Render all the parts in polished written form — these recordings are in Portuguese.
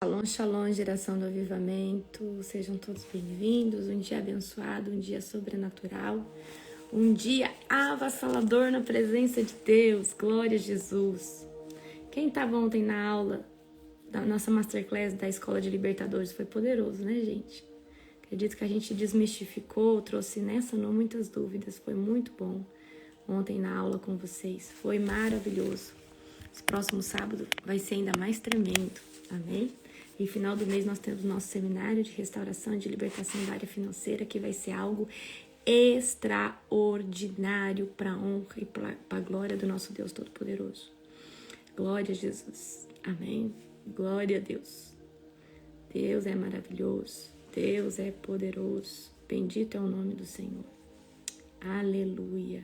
Shalom, shalom, geração do avivamento, sejam todos bem-vindos, um dia abençoado, um dia sobrenatural, um dia avassalador na presença de Deus, glória a Jesus. Quem estava ontem na aula da nossa Masterclass da Escola de Libertadores foi poderoso, né, gente? Acredito que a gente desmistificou, trouxe nessa não muitas dúvidas, foi muito bom ontem na aula com vocês, foi maravilhoso. Esse próximo sábado vai ser ainda mais tremendo, amém? E final do mês nós temos nosso seminário de restauração e de libertação da área financeira, que vai ser algo extraordinário para a honra e para a glória do nosso Deus Todo-Poderoso. Glória a Jesus. Amém. Glória a Deus. Deus é maravilhoso. Deus é poderoso. Bendito é o nome do Senhor. Aleluia.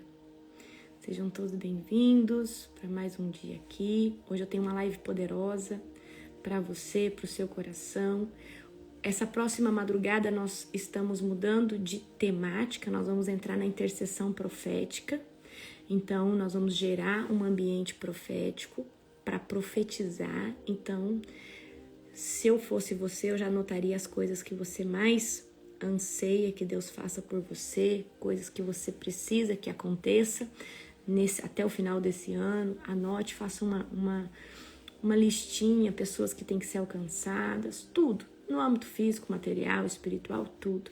Sejam todos bem-vindos para mais um dia aqui. Hoje eu tenho uma live poderosa para você, para o seu coração. Essa próxima madrugada nós estamos mudando de temática, nós vamos entrar na intercessão profética. Então, nós vamos gerar um ambiente profético para profetizar. Então, se eu fosse você, eu já anotaria as coisas que você mais anseia que Deus faça por você, coisas que você precisa que aconteça até o final desse ano. Anote, faça uma listinha, pessoas que têm que ser alcançadas, tudo, no âmbito físico, material, espiritual, tudo.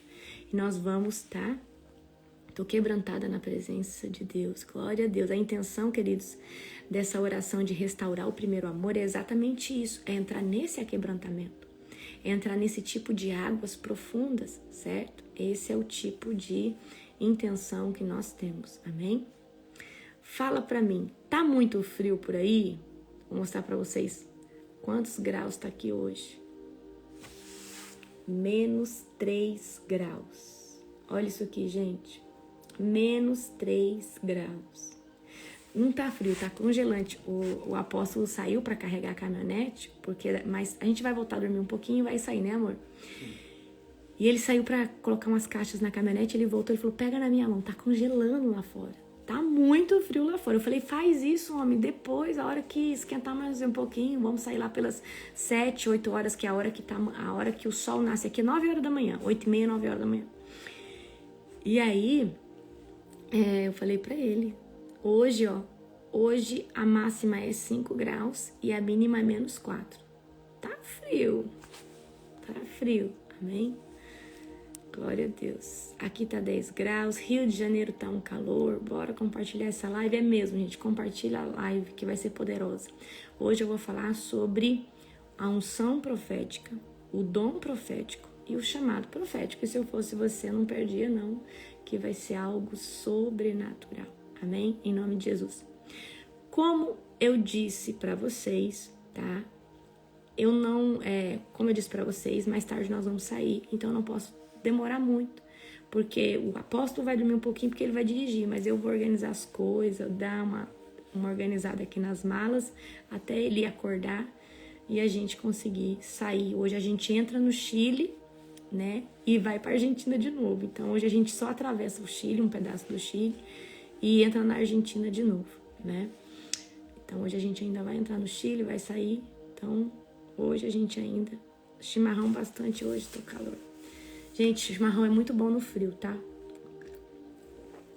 E nós vamos, tá? Tô quebrantada na presença de Deus, glória a Deus. A intenção, queridos, dessa oração de restaurar o primeiro amor é exatamente isso, é entrar nesse aquebrantamento, é entrar nesse tipo de águas profundas, certo? Esse é o tipo de intenção que nós temos, amém? Fala pra mim, tá muito frio por aí? Vou mostrar pra vocês quantos graus tá aqui hoje. -3 graus. Olha isso aqui, gente. -3 graus. Não tá frio, tá congelante. O apóstolo saiu pra carregar a caminhonete, mas a gente vai voltar a dormir um pouquinho e vai sair, né, amor? E ele saiu pra colocar umas caixas na caminhonete, ele voltou e falou, pega na minha mão, tá congelando lá fora. Tá muito frio lá fora. Eu falei, faz isso, homem, depois, a hora que esquentar mais um pouquinho, vamos sair lá pelas 7, 8 horas, que é a hora que o sol nasce. Aqui é 9 horas da manhã, 8h30, 9 horas da manhã. E aí, eu falei pra ele, hoje a máxima é 5 graus e a mínima é -4. Tá frio, amém? Glória a Deus. Aqui tá 10 graus, Rio de Janeiro tá um calor. Bora compartilhar essa live. É mesmo, gente. Compartilha a live que vai ser poderosa. Hoje eu vou falar sobre a unção profética, o dom profético e o chamado profético. E se eu fosse você, não perdia não, que vai ser algo sobrenatural. Amém? Em nome de Jesus. Como eu disse pra vocês, tá? Como eu disse pra vocês, mais tarde nós vamos sair, então eu não posso demorar muito, porque o apóstolo vai dormir um pouquinho porque ele vai dirigir, mas eu vou organizar as coisas, dar uma organizada aqui nas malas até ele acordar e a gente conseguir sair. Hoje a gente entra no Chile, né, e vai para Argentina de novo. Então hoje a gente só atravessa o Chile, um pedaço do Chile, e entra na Argentina de novo, né? Então hoje a gente ainda vai entrar no Chile, vai sair. Então hoje a gente ainda chimarrão bastante hoje, tô calor. Gente, chimarrão é muito bom no frio, tá?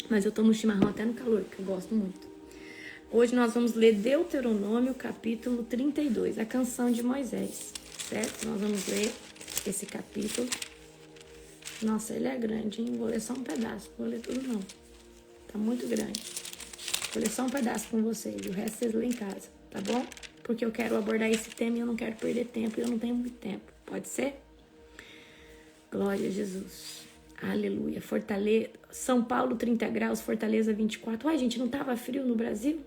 Mas eu tomo chimarrão até no calor, que eu gosto muito. Hoje nós vamos ler Deuteronômio, capítulo 32, a canção de Moisés, certo? Nós vamos ler esse capítulo. Nossa, ele é grande, hein? Vou ler só um pedaço, não vou ler tudo não. Tá muito grande. Vou ler só um pedaço com vocês, o resto vocês lêem em casa, tá bom? Porque eu quero abordar esse tema e eu não quero perder tempo, e eu não tenho muito tempo. Pode ser? Glória a Jesus. Aleluia. São Paulo, 30 graus, Fortaleza, 24. Uai, gente, não tava frio no Brasil?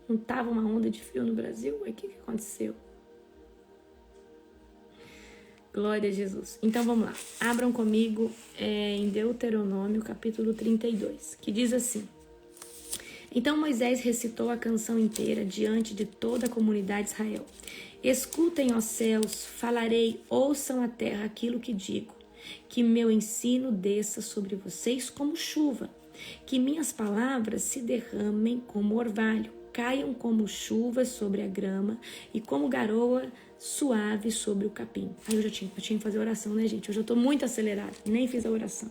Não tava uma onda de frio no Brasil? Uai, o que aconteceu? Glória a Jesus. Então, vamos lá. Abram comigo em Deuteronômio, capítulo 32, que diz assim. Então, Moisés recitou a canção inteira diante de toda a comunidade de Israel. Escutem, ó céus, falarei, ouçam a terra aquilo que digo. Que meu ensino desça sobre vocês como chuva, que minhas palavras se derramem como orvalho, caiam como chuva sobre a grama e como garoa suave sobre o capim. Aí eu tinha que fazer oração, né, gente? Hoje eu tô muito acelerada, nem fiz a oração.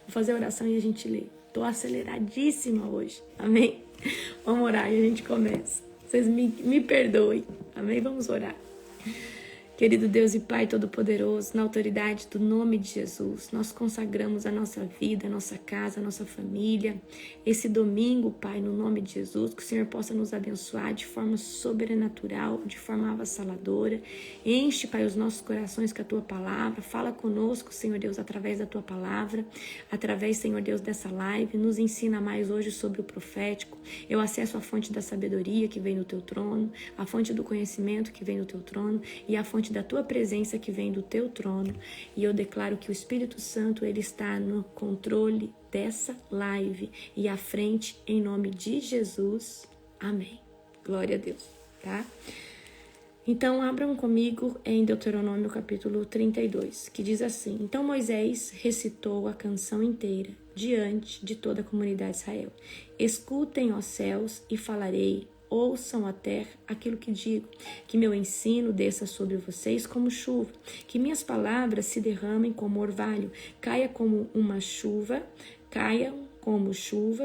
Vou fazer a oração e a gente lê. Tô aceleradíssima hoje, amém? Vamos orar e a gente começa. Vocês me perdoem, amém? Vamos orar. Querido Deus e Pai Todo-Poderoso, na autoridade do nome de Jesus, nós consagramos a nossa vida, a nossa casa, a nossa família. Esse domingo, Pai, no nome de Jesus, que o Senhor possa nos abençoar de forma sobrenatural, de forma avassaladora. Enche, Pai, os nossos corações com a Tua Palavra. Fala conosco, Senhor Deus, através da Tua Palavra, através, Senhor Deus, dessa live. Nos ensina mais hoje sobre o profético. Eu acesso a fonte da sabedoria que vem do Teu trono, a fonte do conhecimento que vem do Teu trono e a fonte da Tua presença que vem do Teu trono. E eu declaro que o Espírito Santo, ele está no controle dessa live e à frente, em nome de Jesus. Amém. Glória a Deus, tá? Então, abram comigo em Deuteronômio capítulo 32, que diz assim: Então Moisés recitou a canção inteira diante de toda a comunidade de Israel. Escutem, ó céus, e falarei. Ouçam a terra aquilo que digo, que meu ensino desça sobre vocês como chuva, que minhas palavras se derramem como orvalho, caia como chuva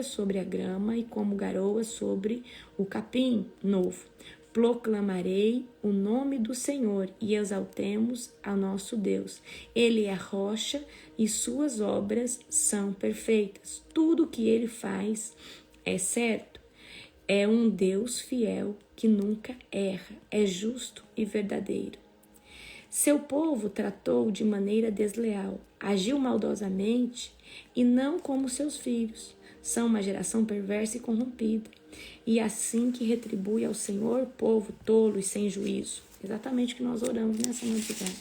sobre a grama e como garoa sobre o capim novo. Proclamarei o nome do Senhor e exaltemos ao nosso Deus. Ele é rocha e suas obras são perfeitas. Tudo o que ele faz é certo. É um Deus fiel que nunca erra, é justo e verdadeiro. Seu povo tratou de maneira desleal, agiu maldosamente e não como seus filhos. São uma geração perversa e corrompida, e assim que retribui ao Senhor, povo tolo e sem juízo. Exatamente o que nós oramos nessa madrugada.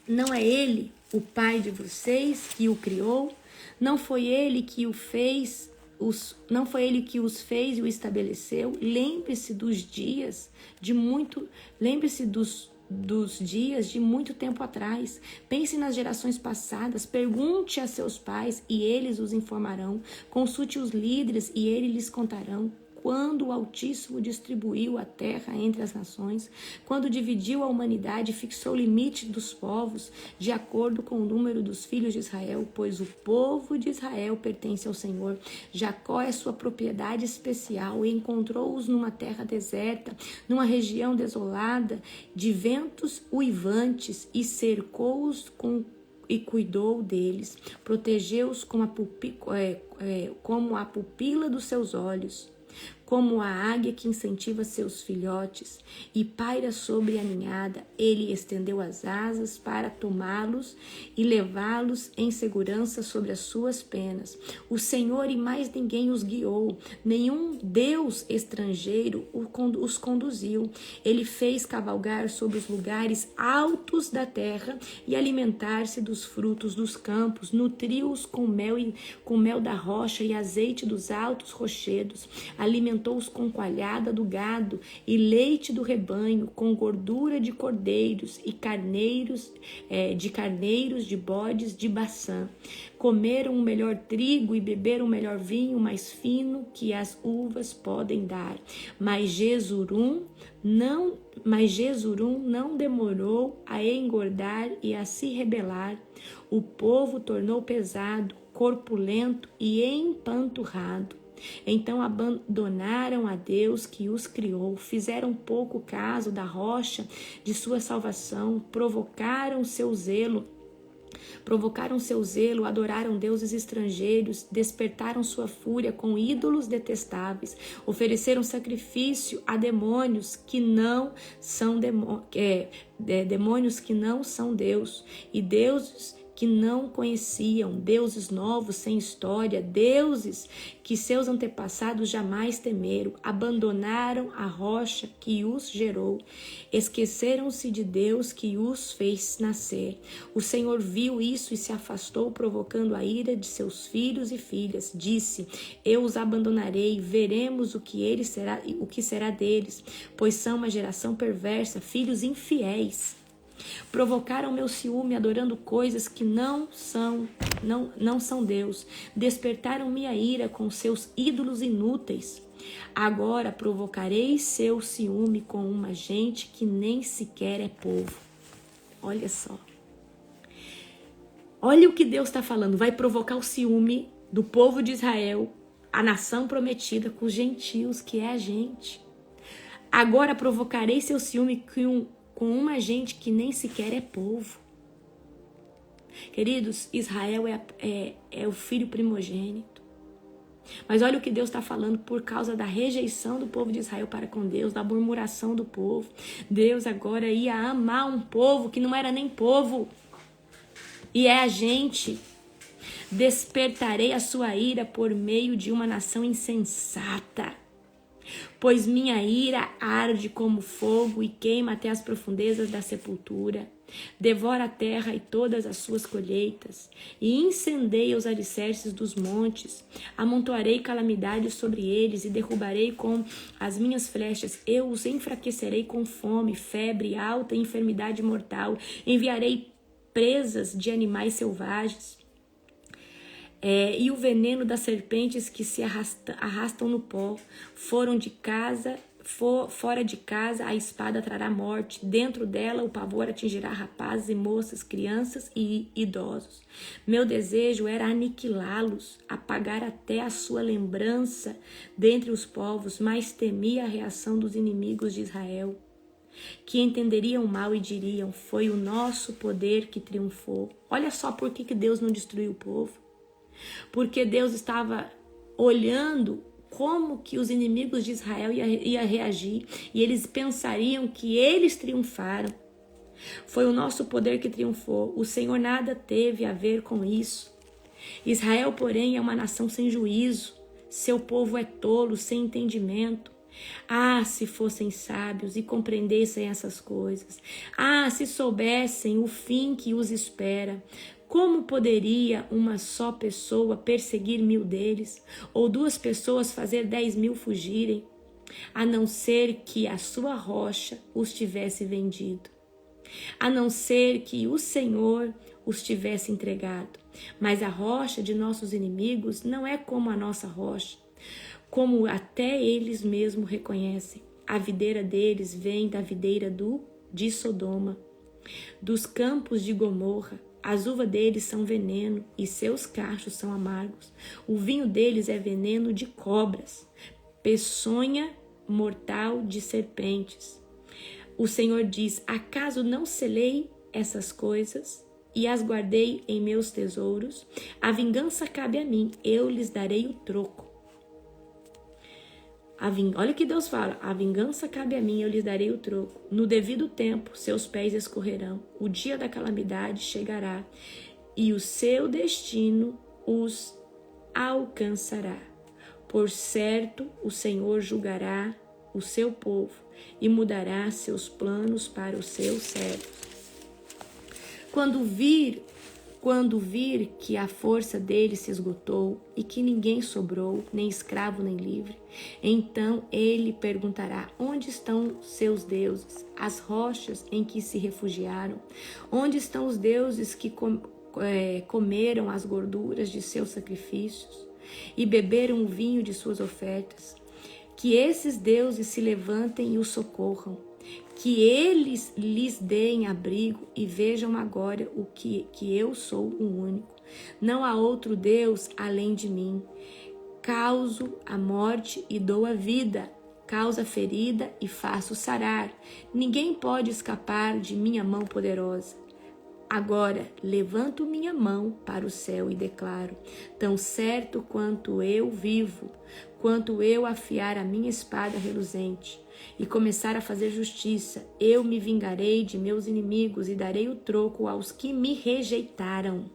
Não é Ele, o Pai de vocês, que o criou? Não foi Ele que o fez? Não foi ele que os fez e o estabeleceu? Lembre-se dos dias de muito tempo atrás. Pense nas gerações passadas. Pergunte a seus pais e eles os informarão. Consulte os líderes e eles lhes contarão. Quando o Altíssimo distribuiu a terra entre as nações, quando dividiu a humanidade e fixou o limite dos povos, de acordo com o número dos filhos de Israel, pois o povo de Israel pertence ao Senhor. Jacó é sua propriedade especial e encontrou-os numa terra deserta, numa região desolada, de ventos uivantes, e cercou-os e cuidou deles, protegeu-os como a pupila dos seus olhos. Como a águia que incentiva seus filhotes e paira sobre a ninhada, ele estendeu as asas para tomá-los e levá-los em segurança sobre as suas penas. O Senhor e mais ninguém os guiou, nenhum Deus estrangeiro os conduziu. Ele fez cavalgar sobre os lugares altos da terra e alimentar-se dos frutos dos campos, nutriu-os com mel da rocha e azeite dos altos rochedos, alimentou-os com coalhada do gado e leite do rebanho, com gordura de cordeiros e carneiros de bodes de Baçã. Comeram o melhor trigo e beberam o melhor vinho, mais fino que as uvas podem dar. Mas Jesurum não demorou a engordar e a se rebelar. O povo tornou pesado, corpulento e empanturrado. Então abandonaram a Deus que os criou, fizeram pouco caso da rocha de sua salvação, provocaram seu zelo, adoraram deuses estrangeiros, despertaram sua fúria com ídolos detestáveis, ofereceram sacrifício a demônios que não são demônios que não são Deus, e deuses que não conheciam, deuses novos sem história, deuses que seus antepassados jamais temeram, abandonaram a rocha que os gerou, esqueceram-se de Deus que os fez nascer. O Senhor viu isso e se afastou, provocando a ira de seus filhos e filhas. Disse: eu os abandonarei, veremos o que será deles, pois são uma geração perversa, filhos infiéis. Provocaram meu ciúme adorando coisas que não são Deus. Despertaram minha ira com seus ídolos inúteis. Agora provocarei seu ciúme com uma gente que nem sequer é povo. Olha só. Olha o que Deus está falando. Vai provocar o ciúme do povo de Israel, a nação prometida, com os gentios, que é a gente. Agora provocarei seu ciúme com uma gente que nem sequer é povo. Queridos, Israel é o filho primogênito. Mas olha o que Deus está falando por causa da rejeição do povo de Israel para com Deus, da murmuração do povo. Deus agora ia amar um povo que não era nem povo. E é a gente. Despertarei a sua ira por meio de uma nação insensata. Pois minha ira arde como fogo e queima até as profundezas da sepultura. Devora a terra e todas as suas colheitas, e incendeia os alicerces dos montes. Amontoarei calamidades sobre eles e derrubarei com as minhas flechas. Eu os enfraquecerei com fome, febre alta e enfermidade mortal. Enviarei presas de animais selvagens. E o veneno das serpentes que se arrastam no pó. Fora de casa a espada trará morte. Dentro dela o pavor atingirá rapazes e moças, crianças e idosos. Meu desejo era aniquilá-los, apagar até a sua lembrança dentre os povos, mas temia a reação dos inimigos de Israel, que entenderiam mal e diriam: foi o nosso poder que triunfou. Olha só por que Deus não destruiu o povo. Porque Deus estava olhando como que os inimigos de Israel iam reagir, e eles pensariam que eles triunfaram. Foi o nosso poder que triunfou. O Senhor nada teve a ver com isso. Israel, porém, é uma nação sem juízo. Seu povo é tolo, sem entendimento. Ah, se fossem sábios e compreendessem essas coisas. Ah, se soubessem o fim que os espera. Como poderia uma só pessoa perseguir 1000 deles, ou 2 pessoas fazer 10.000 fugirem, a não ser que a sua rocha os tivesse vendido, a não ser que o Senhor os tivesse entregado? Mas a rocha de nossos inimigos não é como a nossa rocha, como até eles mesmos reconhecem. A videira deles vem da videira de Sodoma, dos campos de Gomorra. As uvas deles são veneno e seus cachos são amargos. O vinho deles é veneno de cobras, peçonha mortal de serpentes. O Senhor diz: acaso não selei essas coisas e as guardei em meus tesouros? A vingança cabe a mim, eu lhes darei o troco. Olha o que Deus fala: a vingança cabe a mim, eu lhes darei o troco. No devido tempo, seus pés escorrerão. O dia da calamidade chegará e o seu destino os alcançará. Por certo, o Senhor julgará o seu povo e mudará seus planos para os seus servos. Quando vir que a força dele se esgotou e que ninguém sobrou, nem escravo nem livre, então ele perguntará: onde estão seus deuses, as rochas em que se refugiaram? Onde estão os deuses que comeram as gorduras de seus sacrifícios e beberam o vinho de suas ofertas? Que esses deuses se levantem e os socorram, que eles lhes deem abrigo e vejam agora que eu sou o único. Não há outro Deus além de mim. Causo a morte e dou a vida, causo a ferida e faço sarar. Ninguém pode escapar de minha mão poderosa. Agora levanto minha mão para o céu e declaro: tão certo quanto eu vivo, quanto eu afiar a minha espada reluzente e começar a fazer justiça, eu me vingarei de meus inimigos e darei o troco aos que me rejeitaram.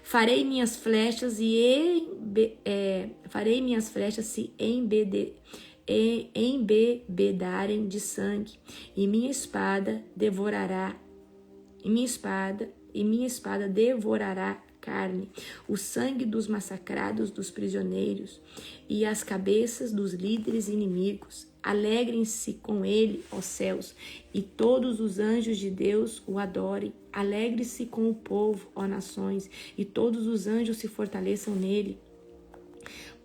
Farei minhas flechas se embebedarem de sangue, e minha espada devorará carne, o sangue dos massacrados, dos prisioneiros e as cabeças dos líderes inimigos. Alegrem-se com ele, ó céus, e todos os anjos de Deus o adorem. Alegre-se com o povo, ó nações, e todos os anjos se fortaleçam nele.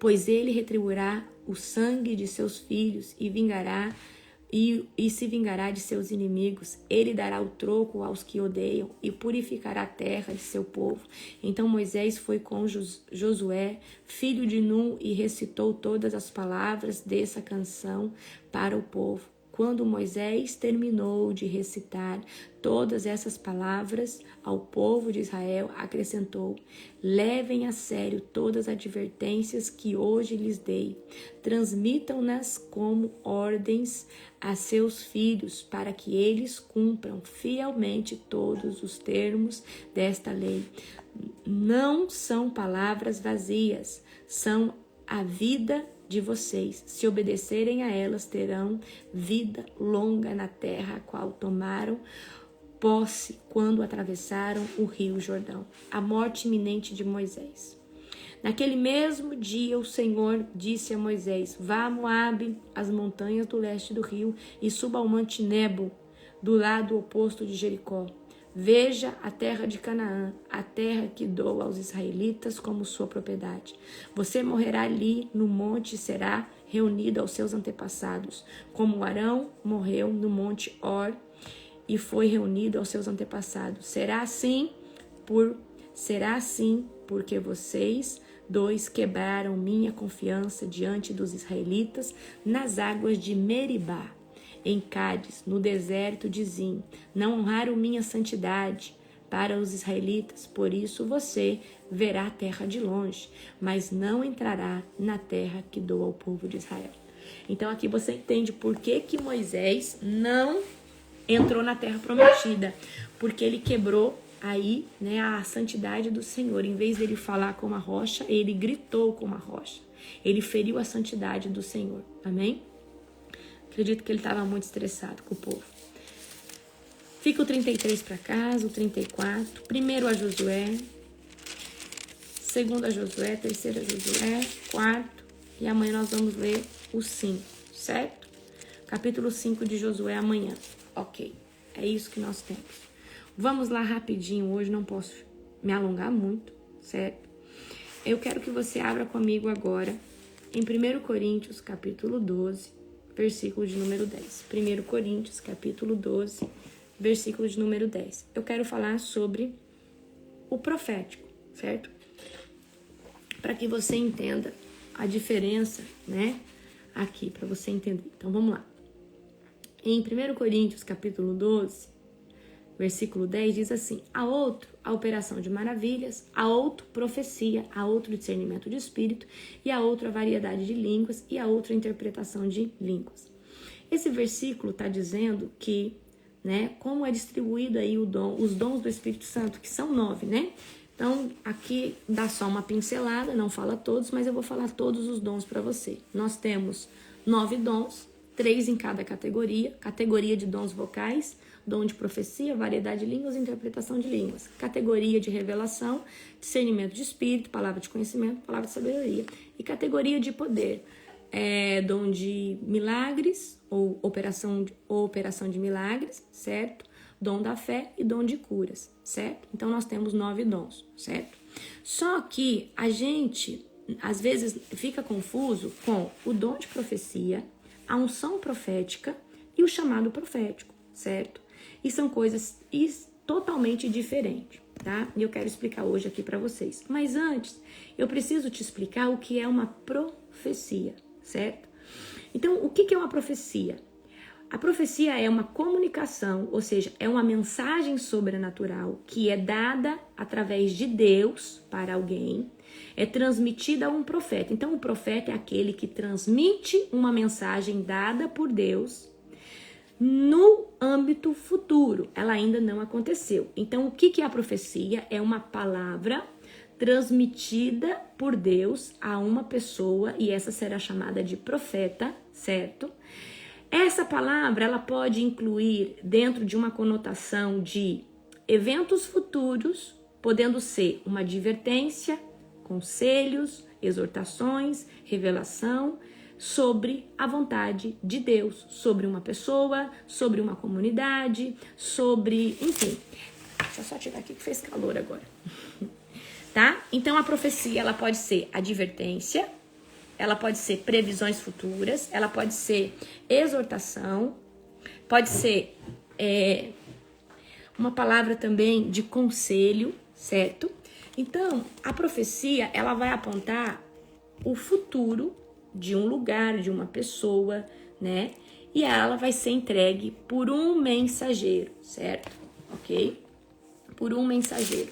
pois ele retribuirá o sangue de seus filhos e se vingará de seus inimigos. Ele dará o troco aos que odeiam e purificará a terra de seu povo. Então Moisés foi com Josué, filho de Nun, e recitou todas as palavras dessa canção para o povo. Quando Moisés terminou de recitar todas essas palavras ao povo de Israel, acrescentou: levem a sério todas as advertências que hoje lhes dei. Transmitam-nas como ordens a seus filhos, para que eles cumpram fielmente todos os termos desta lei. Não são palavras vazias, são a vida de vocês. Se obedecerem a elas, terão vida longa na terra a qual tomaram posse quando atravessaram o rio Jordão. A morte iminente de Moisés. Naquele mesmo dia, o Senhor disse a Moisés: vá a Moabe, as montanhas do leste do rio, e suba ao monte Nebo, do lado oposto de Jericó. Veja a terra de Canaã, a terra que dou aos israelitas como sua propriedade. Você morrerá ali no monte e será reunido aos seus antepassados, como Arão morreu no monte Hor e foi reunido aos seus antepassados. Será assim porque vocês dois quebraram minha confiança diante dos israelitas nas águas de Meribá. Em Cádiz, no deserto de Zim, não honraram minha santidade para os israelitas, por isso você verá a terra de longe, mas não entrará na terra que dou ao povo de Israel. Então aqui você entende por que Moisés não entrou na terra prometida, porque ele quebrou aí, né, a santidade do Senhor. Em vez dele falar como a rocha, ele gritou como a rocha. Ele feriu a santidade do Senhor. Amém? Acredito que ele estava muito estressado com o povo. Fica o 33 para casa, o 34. Primeiro a Josué. Segundo a Josué. Terceiro a Josué. Quarto. E amanhã nós vamos ler o 5, certo? Capítulo 5 de Josué amanhã. Ok. É isso que nós temos. Vamos lá rapidinho. Hoje não posso me alongar muito, certo? Eu quero que você abra comigo agora em 1 Coríntios, capítulo 12. Versículo de número 10. 1 Coríntios, capítulo 12, versículo de número 10. Eu quero falar sobre o profético, certo? Para que você entenda a diferença, né? Aqui, para você entender. Então, vamos lá. Em 1 Coríntios, capítulo 12, versículo 10, diz assim: a outro, a operação de maravilhas, a outro, profecia, a outro, discernimento de espírito, e a outro, a variedade de línguas, e a outra, interpretação de línguas. Esse versículo está dizendo que, né, como é distribuído aí os dons do Espírito Santo, que são 9, né? Então, aqui dá só uma pincelada, não fala todos, mas eu vou falar todos os dons para você. Nós temos 9 dons, 3 em cada categoria. Categoria de dons vocais, dom de profecia, variedade de línguas e interpretação de línguas. Categoria de revelação, discernimento de espírito, palavra de conhecimento, palavra de sabedoria. E categoria de poder, dom de milagres ou operação de milagres, certo? Dom da fé e dom de curas, certo? Então, nós temos 9 dons, certo? Só que a gente, às vezes, fica confuso com o dom de profecia, a unção profética e o chamado profético, certo? E são coisas totalmente diferentes, tá? E eu quero explicar hoje aqui para vocês. Mas antes, eu preciso te explicar o que é uma profecia, certo? Então, o que é uma profecia? A profecia é uma comunicação, ou seja, é uma mensagem sobrenatural que é dada através de Deus para alguém, é transmitida a um profeta. Então, o profeta é aquele que transmite uma mensagem dada por Deus no âmbito futuro. Ela ainda não aconteceu. Então, o que é a profecia? É uma palavra transmitida por Deus a uma pessoa, e essa será chamada de profeta, certo? Essa palavra, ela pode incluir dentro de uma conotação de eventos futuros, podendo ser uma advertência, conselhos, exortações, revelação sobre a vontade de Deus, sobre uma pessoa, sobre uma comunidade, sobre, enfim. Deixa eu só tirar aqui que fez calor agora. Tá? Então, a profecia, ela pode ser advertência, ela pode ser previsões futuras, ela pode ser exortação, pode ser uma palavra também de conselho, certo? Então, a profecia, ela vai apontar o futuro de um lugar, de uma pessoa, né? E ela vai ser entregue por um mensageiro, certo? Ok? Por um mensageiro,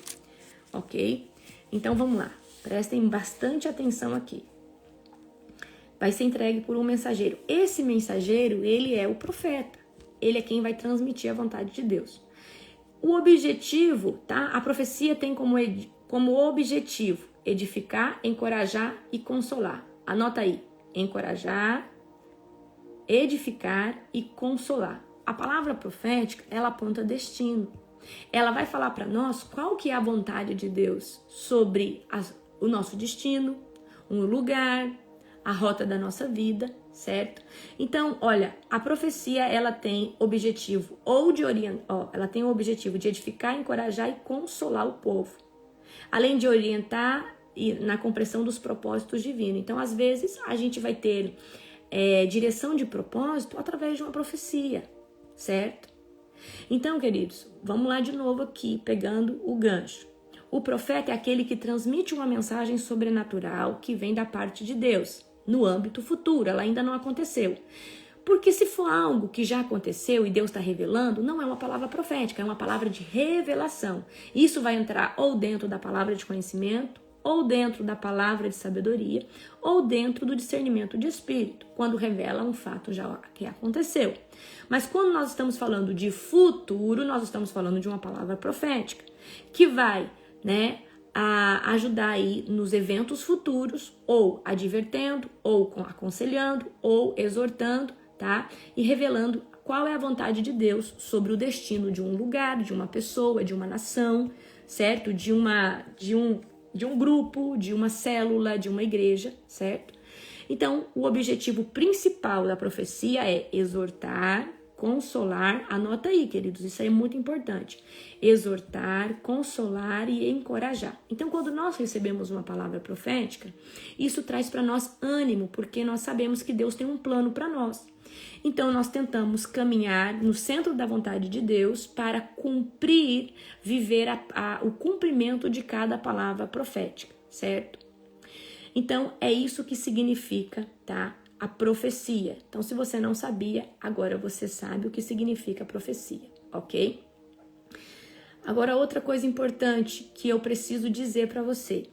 ok? Então, vamos lá. Prestem bastante atenção aqui. Vai ser entregue por um mensageiro. Esse mensageiro, ele é o profeta. Ele é quem vai transmitir a vontade de Deus. O objetivo, tá? A profecia tem como objetivo edificar, encorajar e consolar. Anota aí. Encorajar, edificar e consolar. A palavra profética, ela aponta destino. Ela vai falar para nós qual que é a vontade de Deus sobre o nosso destino, um lugar, a rota da nossa vida, certo? Então, olha, a profecia, ela tem objetivo ela tem o objetivo de edificar, encorajar e consolar o povo, além de orientar na compreensão dos propósitos divinos. Então, às vezes, a gente vai ter direção de propósito através de uma profecia, certo? Então, queridos, vamos lá de novo aqui, pegando o gancho. O profeta é aquele que transmite uma mensagem sobrenatural que vem da parte de Deus, no âmbito futuro, ela ainda não aconteceu. Porque se for algo que já aconteceu e Deus está revelando, não é uma palavra profética, é uma palavra de revelação. Isso vai entrar ou dentro da palavra de conhecimento, ou dentro da palavra de sabedoria, ou dentro do discernimento de espírito, quando revela um fato já que aconteceu. Mas quando nós estamos falando de futuro, nós estamos falando de uma palavra profética, que vai, a ajudar aí nos eventos futuros, ou advertendo, ou aconselhando, ou exortando, tá? E revelando qual é a vontade de Deus sobre o destino de um lugar, de uma pessoa, de uma nação, certo? De um grupo, de uma célula, de uma igreja, certo? Então, o objetivo principal da profecia é exortar, consolar, anota aí, queridos, isso aí é muito importante. Exortar, consolar e encorajar. Então, quando nós recebemos uma palavra profética, isso traz para nós ânimo, porque nós sabemos que Deus tem um plano para nós. Então, nós tentamos caminhar no centro da vontade de Deus para cumprir, viver o cumprimento de cada palavra profética, certo? Então, é isso que significa, tá? A profecia. Então, se você não sabia, agora você sabe o que significa profecia, ok? Agora, outra coisa importante que eu preciso dizer para você.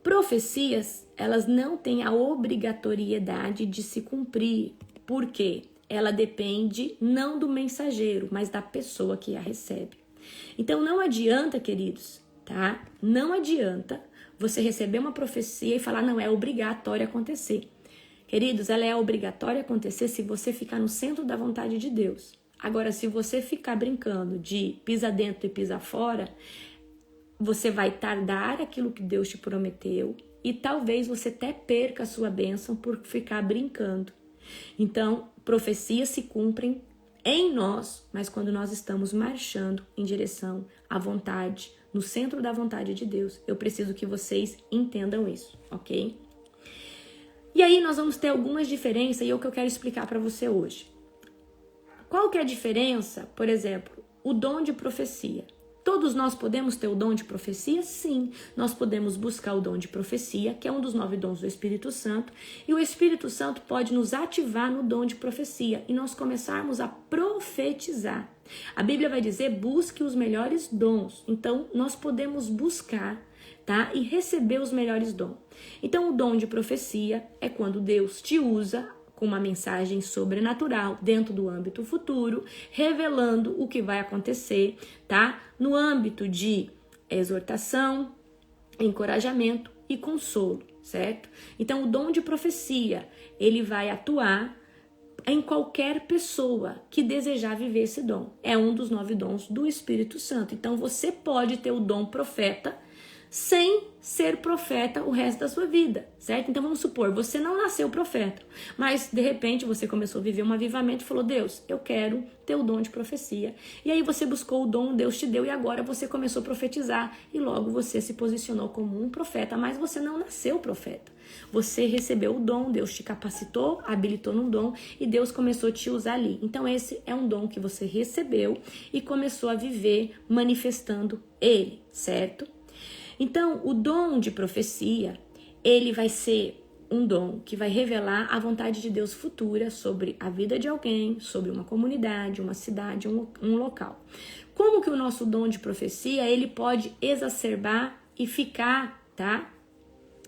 Profecias, elas não têm a obrigatoriedade de se cumprir. Por quê? Ela depende não do mensageiro, mas da pessoa que a recebe. Então, não adianta, queridos, tá? Não adianta você receber uma profecia e falar, não, é obrigatório acontecer. Queridos, ela é obrigatória acontecer se você ficar no centro da vontade de Deus. Agora, se você ficar brincando de pisa dentro e pisa fora, você vai tardar aquilo que Deus te prometeu e talvez você até perca a sua bênção por ficar brincando. Então, profecias se cumprem em nós, mas quando nós estamos marchando em direção à vontade, no centro da vontade de Deus. Eu preciso que vocês entendam isso, ok? E aí nós vamos ter algumas diferenças e é o que eu quero explicar para você hoje. Qual que é a diferença, por exemplo, o dom de profecia? Todos nós podemos ter o dom de profecia? Sim, nós podemos buscar o dom de profecia, que é um dos 9 dons do Espírito Santo, e o Espírito Santo pode nos ativar no dom de profecia e nós começarmos a profetizar. A Bíblia vai dizer, busque os melhores dons. Então, nós podemos buscar, tá? E receber os melhores dons. Então, o dom de profecia é quando Deus te usa com uma mensagem sobrenatural dentro do âmbito futuro, revelando o que vai acontecer, tá? No âmbito de exortação, encorajamento e consolo, certo? Então, o dom de profecia, ele vai atuar em qualquer pessoa que desejar viver esse dom. É um dos 9 dons do Espírito Santo. Então, você pode ter o dom profeta sem ser profeta o resto da sua vida, certo? Então vamos supor, você não nasceu profeta, mas de repente você começou a viver um avivamento e falou: Deus, eu quero ter o dom de profecia. E aí você buscou o dom, Deus te deu, e agora você começou a profetizar, e logo você se posicionou como um profeta, mas você não nasceu profeta. Você recebeu o dom, Deus te capacitou, habilitou num dom, e Deus começou a te usar ali. Então esse é um dom que você recebeu e começou a viver manifestando ele, certo? Então, o dom de profecia, ele vai ser um dom que vai revelar a vontade de Deus futura sobre a vida de alguém, sobre uma comunidade, uma cidade, um local. Como que o nosso dom de profecia, ele pode exacerbar e ficar, tá?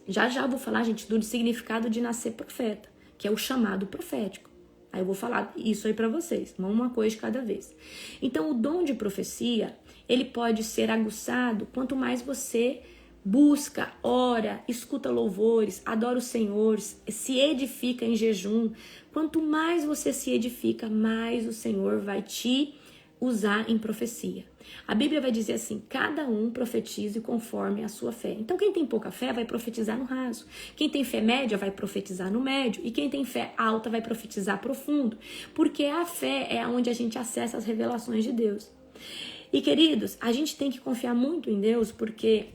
Já eu vou falar, gente, do significado de nascer profeta, que é o chamado profético. Aí eu vou falar isso aí pra vocês, uma coisa de cada vez. Então, o dom de profecia, ele pode ser aguçado quanto mais você busca, ora, escuta louvores, adora o Senhor, se edifica em jejum. Quanto mais você se edifica, mais o Senhor vai te usar em profecia. A Bíblia vai dizer assim: cada um profetize conforme a sua fé. Então quem tem pouca fé vai profetizar no raso. Quem tem fé média vai profetizar no médio. E quem tem fé alta vai profetizar profundo. Porque a fé é onde a gente acessa as revelações de Deus. E queridos, a gente tem que confiar muito em Deus, porque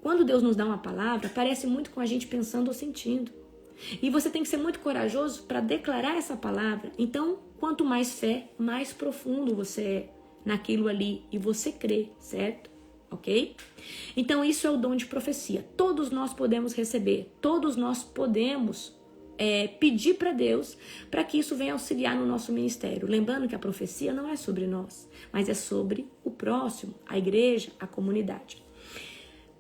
quando Deus nos dá uma palavra, parece muito com a gente pensando ou sentindo. E você tem que ser muito corajoso para declarar essa palavra. Então, quanto mais fé, mais profundo você é naquilo ali e você crê, certo? Ok? Então, isso é o dom de profecia. Todos nós podemos receber, todos nós podemos pedir para Deus para que isso venha auxiliar no nosso ministério. Lembrando que a profecia não é sobre nós, mas é sobre o próximo, a igreja, a comunidade.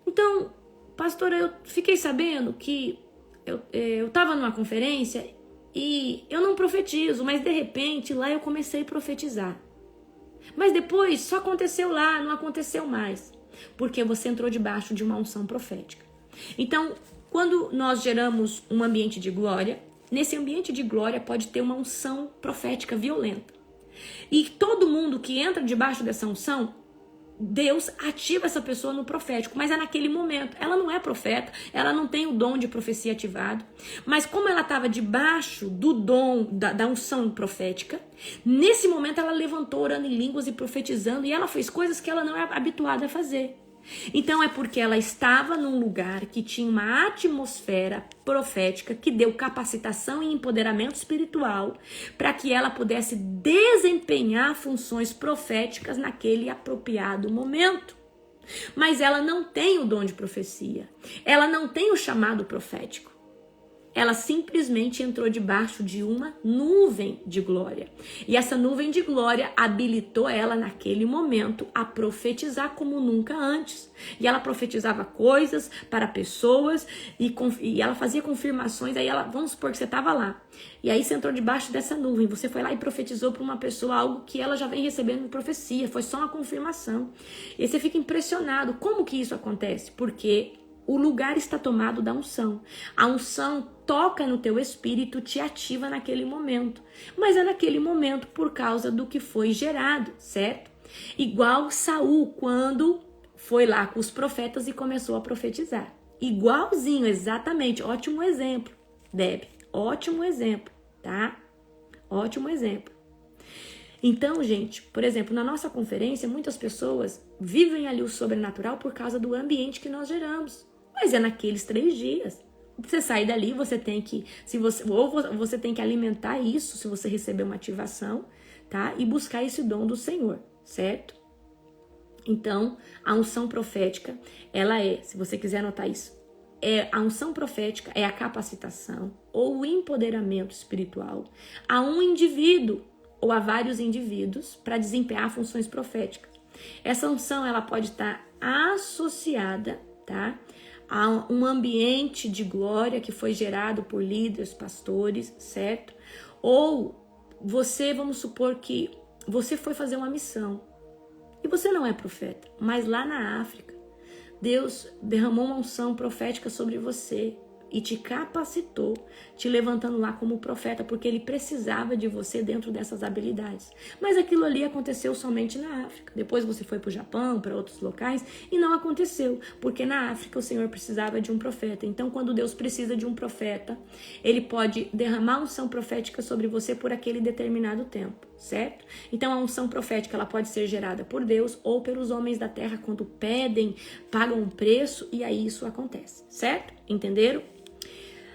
Então, pastora, eu fiquei sabendo que eu estava numa conferência e eu não profetizo, mas de repente lá eu comecei a profetizar. Mas depois só aconteceu lá, não aconteceu mais, porque você entrou debaixo de uma unção profética. Então, quando nós geramos um ambiente de glória, nesse ambiente de glória pode ter uma unção profética violenta. E todo mundo que entra debaixo dessa unção, Deus ativa essa pessoa no profético, mas é naquele momento. Ela não é profeta, ela não tem o dom de profecia ativado, mas como ela estava debaixo do dom da unção profética, nesse momento ela levantou orando em línguas e profetizando, e ela fez coisas que ela não é habituada a fazer. Então é porque ela estava num lugar que tinha uma atmosfera profética que deu capacitação e empoderamento espiritual para que ela pudesse desempenhar funções proféticas naquele apropriado momento. Mas ela não tem o dom de profecia, ela não tem o chamado profético. Ela simplesmente entrou debaixo de uma nuvem de glória. E essa nuvem de glória habilitou ela naquele momento a profetizar como nunca antes. E ela profetizava coisas para pessoas e ela fazia confirmações. Aí vamos supor que você estava lá. E aí você entrou debaixo dessa nuvem. Você foi lá e profetizou para uma pessoa algo que ela já vem recebendo em profecia. Foi só uma confirmação. E aí você fica impressionado. Como que isso acontece? Porque o lugar está tomado da unção. A unção toca no teu espírito, te ativa naquele momento. Mas é naquele momento por causa do que foi gerado, certo? Igual Saul, quando foi lá com os profetas e começou a profetizar. Igualzinho, exatamente. Ótimo exemplo, Deb. Ótimo exemplo, tá? Ótimo exemplo. Então, gente, por exemplo, na nossa conferência, muitas pessoas vivem ali o sobrenatural por causa do ambiente que nós geramos. Mas é naqueles 3 dias. Você sair dali, você tem que, você tem que alimentar isso, se você receber uma ativação, tá? E buscar esse dom do Senhor, certo? Então, a unção profética, ela se você quiser anotar isso, a unção profética é a capacitação ou o empoderamento espiritual a um indivíduo ou a vários indivíduos para desempenhar funções proféticas. Essa unção, ela pode estar associada, tá? A um ambiente de glória que foi gerado por líderes, pastores, certo? Ou você, vamos supor que você foi fazer uma missão e você não é profeta, mas lá na África, Deus derramou uma unção profética sobre você e te capacitou, te levantando lá como profeta, porque ele precisava de você dentro dessas habilidades. Mas aquilo ali aconteceu somente na África. Depois você foi para o Japão, para outros locais, e não aconteceu, porque na África o Senhor precisava de um profeta. Então, quando Deus precisa de um profeta, ele pode derramar unção profética sobre você por aquele determinado tempo, certo? Então, a unção profética ela pode ser gerada por Deus ou pelos homens da terra quando pedem, pagam um preço, e aí isso acontece, certo? Entenderam?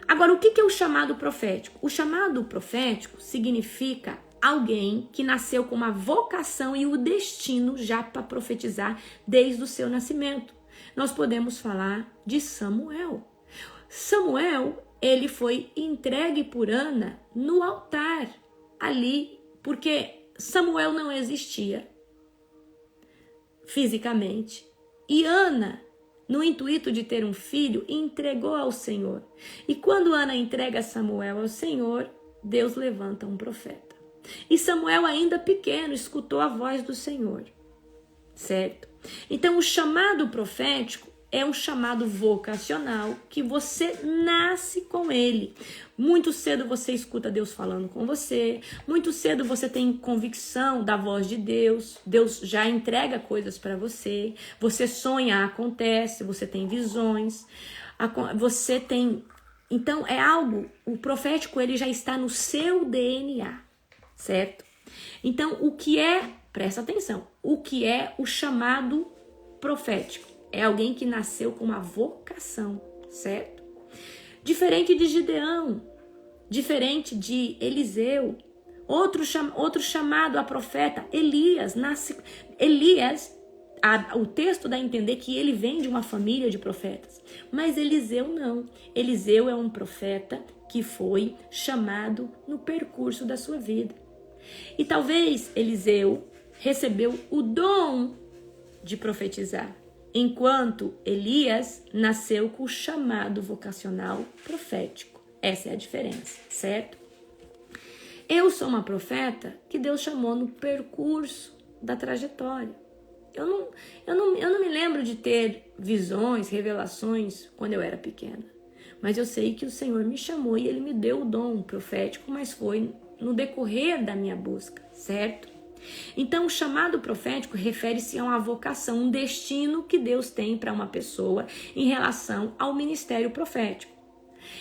Agora, o que é o chamado profético? O chamado profético significa alguém que nasceu com uma vocação e o destino já para profetizar desde o seu nascimento. Nós podemos falar de Samuel. Samuel, ele foi entregue por Ana no altar ali, porque Samuel não existia fisicamente. E Ana, no intuito de ter um filho, entregou ao Senhor. E quando Ana entrega Samuel ao Senhor, Deus levanta um profeta. E Samuel, ainda pequeno, escutou a voz do Senhor, certo? Então, o chamado profético é um chamado vocacional que você nasce com ele. Muito cedo você escuta Deus falando com você, muito cedo você tem convicção da voz de Deus, Deus já entrega coisas para você, você sonha, acontece, você tem visões, você tem... Então é algo, o profético ele já está no seu DNA, certo? Então o que é, presta atenção, o que é o chamado profético? É alguém que nasceu com uma vocação, certo? Diferente de Gideão, diferente de Eliseu, outro chamado a profeta, Elias. O texto dá a entender que ele vem de uma família de profetas, mas Eliseu não. Eliseu é um profeta que foi chamado no percurso da sua vida. E talvez Eliseu recebeu o dom de profetizar, enquanto Elias nasceu com o chamado vocacional profético. Essa é a diferença, certo? Eu sou uma profeta que Deus chamou no percurso da trajetória. Eu não me lembro de ter visões, revelações quando eu era pequena. Mas eu sei que o Senhor me chamou e Ele me deu o dom profético, mas foi no decorrer da minha busca, certo? Então, o chamado profético refere-se a uma vocação, um destino que Deus tem para uma pessoa em relação ao ministério profético.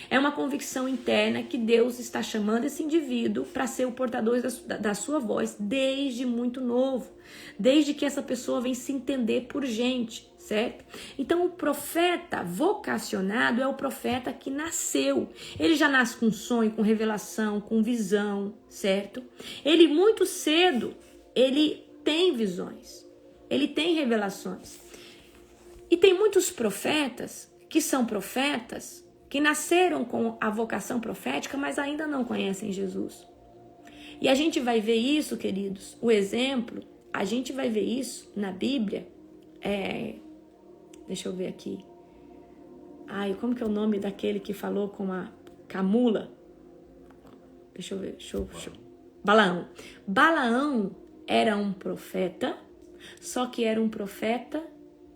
É uma convicção interna que Deus está chamando esse indivíduo para ser o portador da sua voz desde muito novo, desde que essa pessoa vem se entender por gente, certo? Então, o profeta vocacionado é o profeta que nasceu. Ele já nasce com sonho, com revelação, com visão, certo? Ele muito cedo, ele tem visões, ele tem revelações. E tem muitos profetas que são profetas que nasceram com a vocação profética, mas ainda não conhecem Jesus. E a gente vai ver isso, queridos, o exemplo, a gente vai ver isso na Bíblia, deixa eu ver aqui, como que é o nome daquele que falou com a mula? Deixa eu ver, Balaão. Balaão era um profeta, só que era um profeta